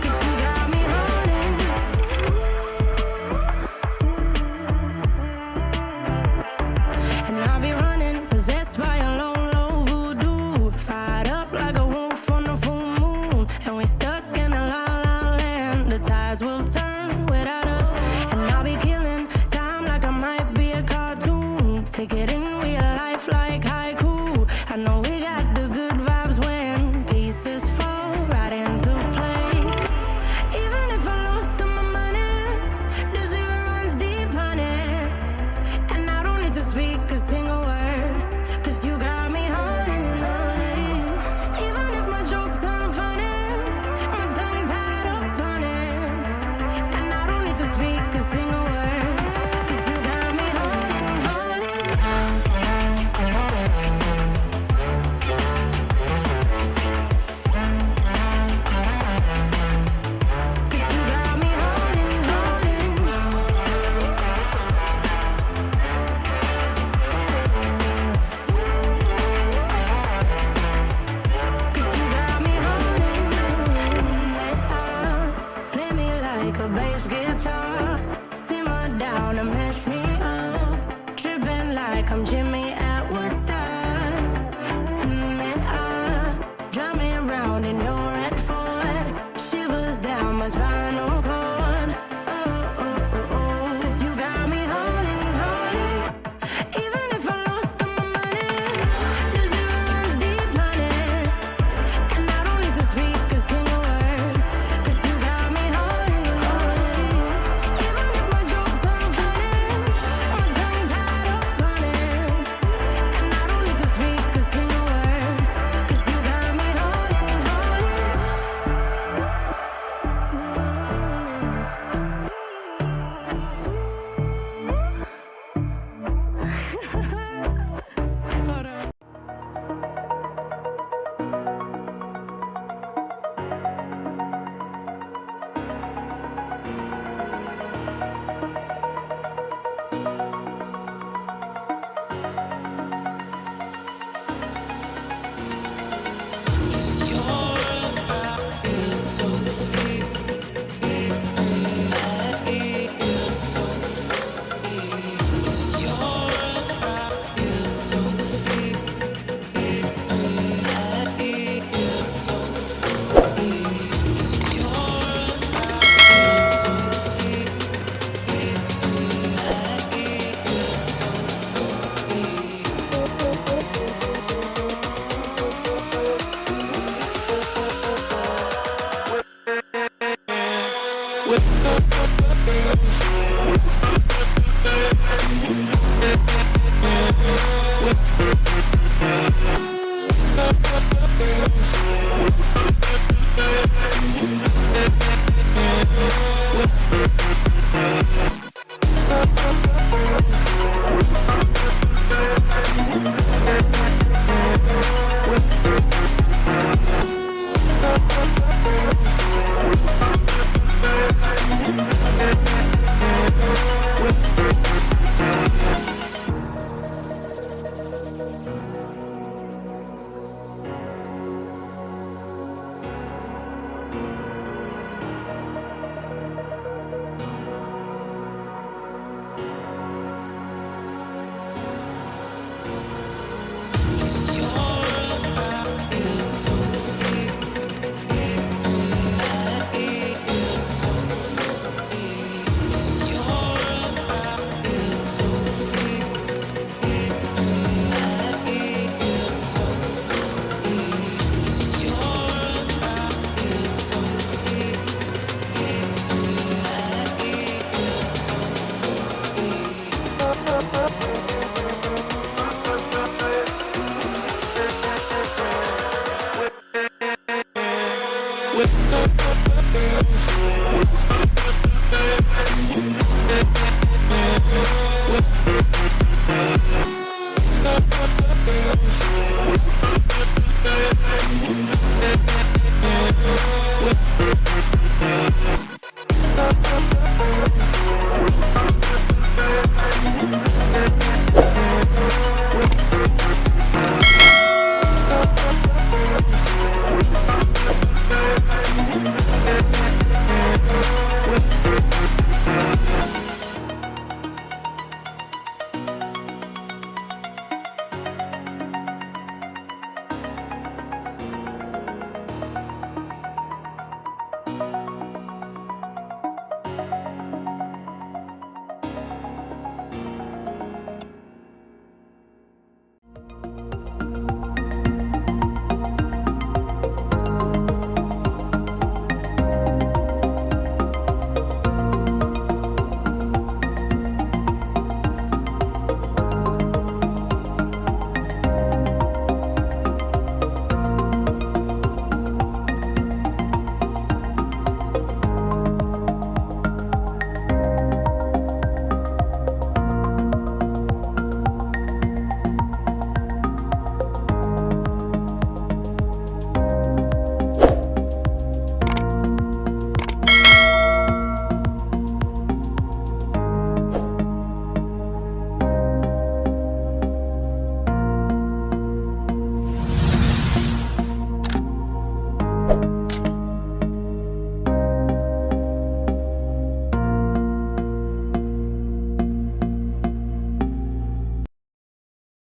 'Cause you got me holding. And I'll be running, possessed by a low, low voodoo. Fired up like a wolf on the full moon. And we stuck in a la la land. The tides will turn without us. And I'll be killing time like I might be a cartoon. Take it in real life like haiku. I know we got the good vibes when pieces fall right into place. Even if I lost all my money, the zero runs deep, honey. And I don't need to speak a single word, 'cause you got me holding, holding. Even if my jokes aren't funny, my tongue tied up on it. And I don't need to speak a single word, 'cause you got me holding, holding. 'Cause you got me holding, holding. 'Cause you got me holding. Play me like a bass guitar, simmer down and mash me up, tripping like I'm Jimmy at Woodstock. Drive me around in your red Ford, shivers down my spinal cord. Oh, oh, oh, oh. 'Cause you got me holding, holding. Even if I lost all my money, the zero runs deep, honey. And I don't need to speak a single word, 'cause you got me holding, holding. Even if my jokes aren't funny, my tongue tied up on it. And I don't need to speak a single word, 'cause you got me holding, holding. with